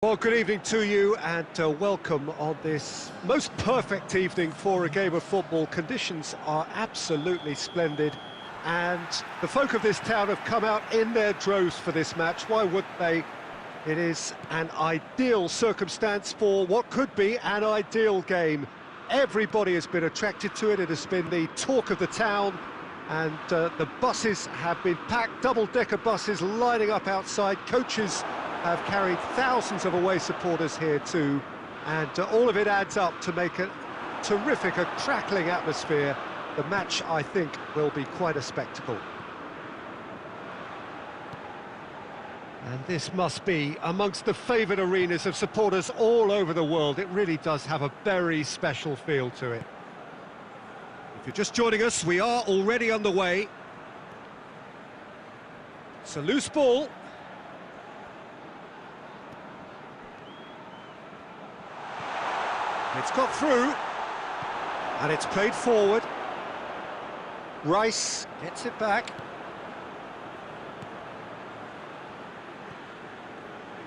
Well, good evening to you and welcome on this most perfect evening for a game of football. Conditions are absolutely splendid and the folk of this town have come out in their droves for this match. Why wouldn't they? It is an ideal circumstance for what could be an ideal game. Everybody has been attracted to it. It has been the talk of the town and the buses have been packed, double-decker buses lining up outside. Coaches have carried thousands of away supporters here too, and all of it adds up to make a terrific, a crackling atmosphere. The match, I think, will be quite a spectacle. And this must be amongst the favoured arenas of supporters all over the world. It really does have a very special feel to it. If you're just joining us, we are already underway. It's a loose ball. It's got through, and it's played forward. Rice gets it back.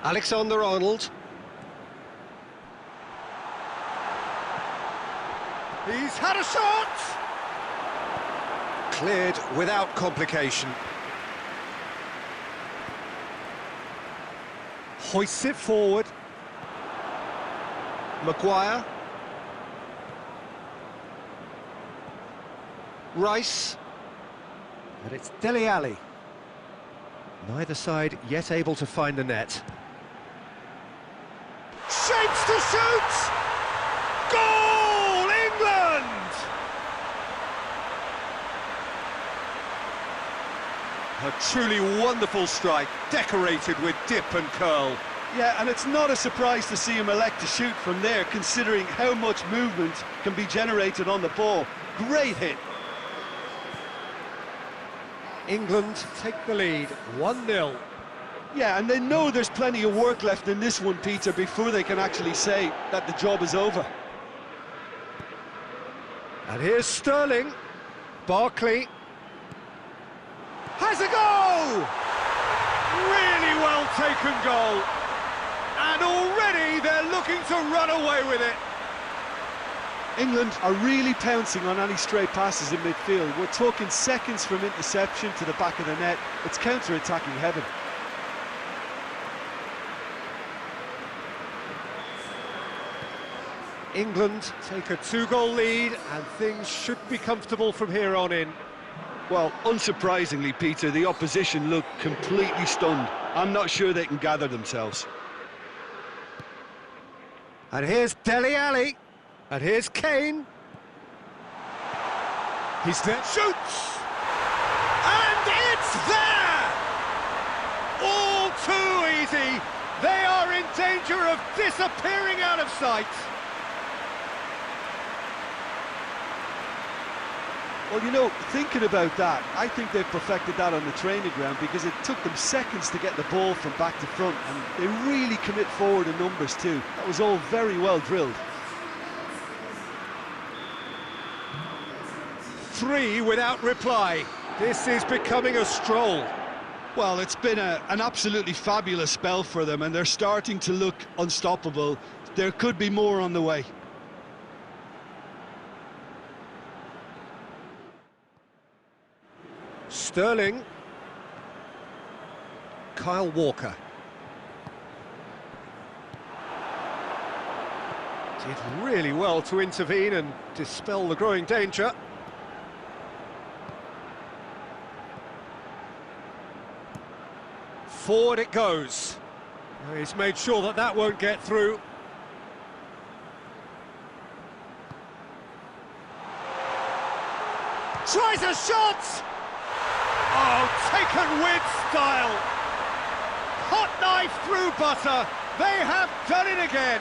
Alexander-Arnold. He's had a shot! Cleared without complication. Hoists it forward. Maguire. Rice. And it's Dele Alli. Neither side yet able to find the net. Shapes to shoot! Goal! England! A truly wonderful strike, decorated with dip and curl. Yeah, and it's not a surprise to see him elect to shoot from there, considering how much movement can be generated on the ball. Great hit. England take the lead, 1-0. Yeah, and they know there's plenty of work left in this one, Peter, before they can actually say that the job is over. And here's Sterling. Barkley. Has a goal! Really well taken goal. And already they're looking to run away with it. England are really pouncing on any stray passes in midfield. We're talking seconds from interception to the back of the net. It's counter-attacking heaven. England take a 2-goal lead and things should be comfortable from here on in. Well, unsurprisingly, Peter, the opposition look completely stunned. I'm not sure they can gather themselves. And here's Dele Alli. And here's Kane. He's there. Shoots! And it's there! All too easy. They are in danger of disappearing out of sight. Well, you know, thinking about that, I think they've perfected that on the training ground because it took them seconds to get the ball from back to front, and they really commit forward in numbers too. That was all very well drilled. 3 without reply. This is becoming a stroll. Well, it's been an absolutely fabulous spell for them, and they're starting to look unstoppable. There could be more on the way. Sterling. Kyle Walker. Did really well to intervene and dispel the growing danger. Forward it goes. He's made sure that that won't get through. Tries a shot! Oh, taken with style. Hot knife through butter. They have done it again.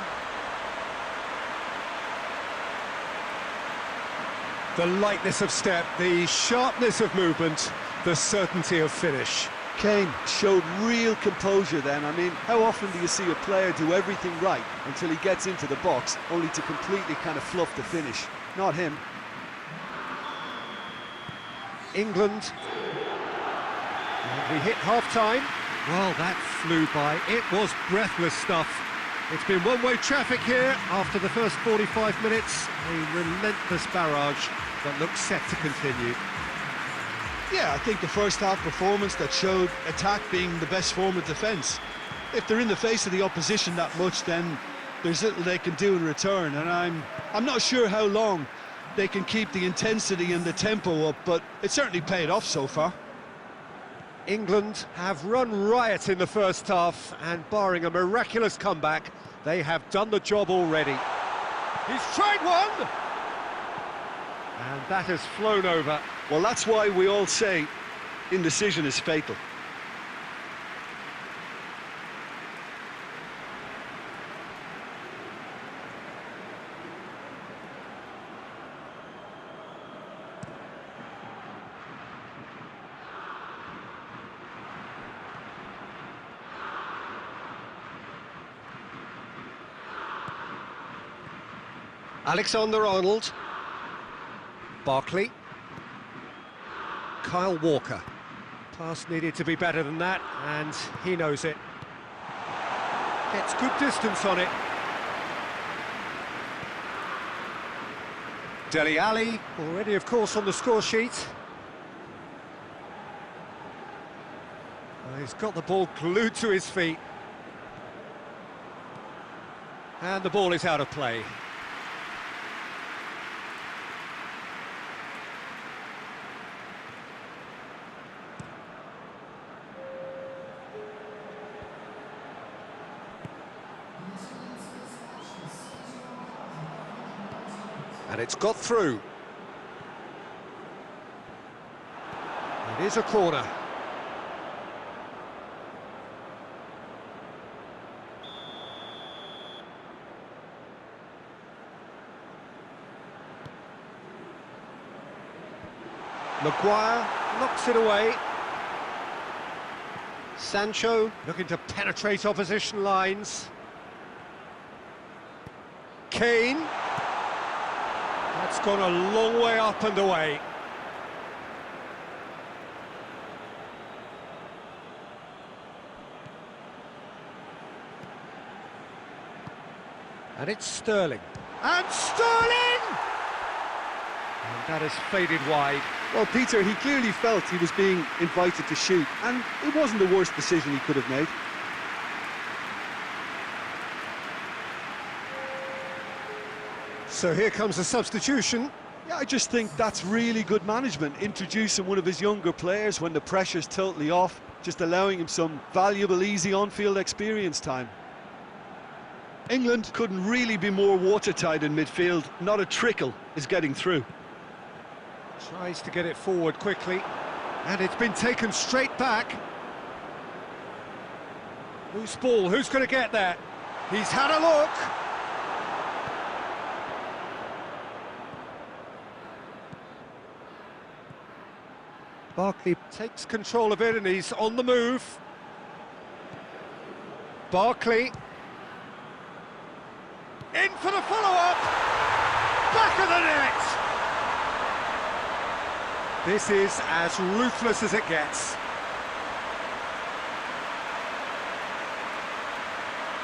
The lightness of step, the sharpness of movement, the certainty of finish. Kane showed real composure then. I mean, how often do you see a player do everything right until he gets into the box, only to completely kind of fluff the finish? Not him. England. And we hit half-time. Well, that flew by. It was breathless stuff. It's been one-way traffic here after the first 45 minutes. A relentless barrage that looks set to continue. Yeah, I think the first half performance that showed attack being the best form of defence. If they're in the face of the opposition that much, then there's little they can do in return, and I'm not sure how long they can keep the intensity and the tempo up, but it certainly paid off so far. England have run riot in the first half, and barring a miraculous comeback, they have done the job already. He's tried one! And that has flown over. Well, that's why we all say indecision is fatal. Alexander-Arnold, Barkley, Kyle Walker. Pass needed to be better than that, and he knows it. Gets good distance on it. Dele Alli, already of course on the score sheet. He's got the ball glued to his feet. And the ball is out of play. And it's got through. It is a corner. Maguire knocks it away. Sancho looking to penetrate opposition lines. Kane. That's gone a long way up and away. And it's Sterling. And Sterling! And that has faded wide. Well, Peter, he clearly felt he was being invited to shoot, and it wasn't the worst decision he could have made. So here comes a substitution. Yeah, I just think that's really good management, introducing one of his younger players when the pressure's totally off, just allowing him some valuable, easy on-field experience time. England couldn't really be more watertight in midfield. Not a trickle is getting through. Tries to get it forward quickly, and it's been taken straight back. Loose ball, who's going to get that? He's had a look. Barkley takes control of it, and he's on the move. Barkley. In for the follow-up. Back of the net. This is as ruthless as it gets.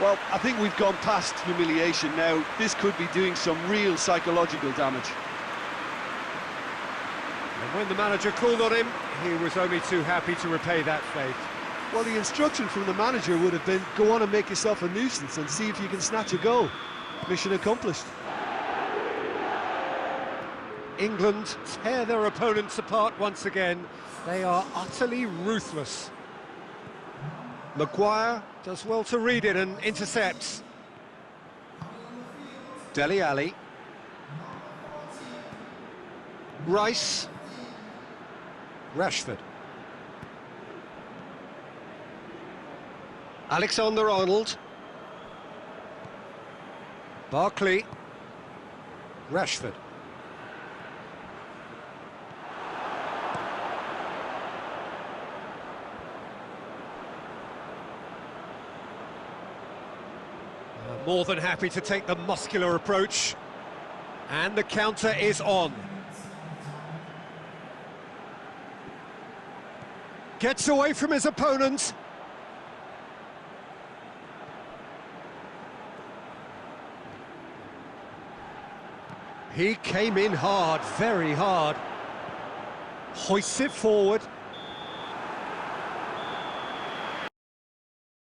Well, I think we've gone past humiliation now. This could be doing some real psychological damage. And when the manager called on him, he was only too happy to repay that faith. Well, the instruction from the manager would have been, go on and make yourself a nuisance and see if you can snatch a goal. Mission accomplished. England tear their opponents apart once again. They are utterly ruthless. Maguire does well to read it and intercepts. Dele Alli. Rice. Rashford. Alexander-Arnold. Barkley. Rashford. More than happy to take the muscular approach. And the counter is on. Gets away from his opponent. He came in hard, very hard. Hoists it forward.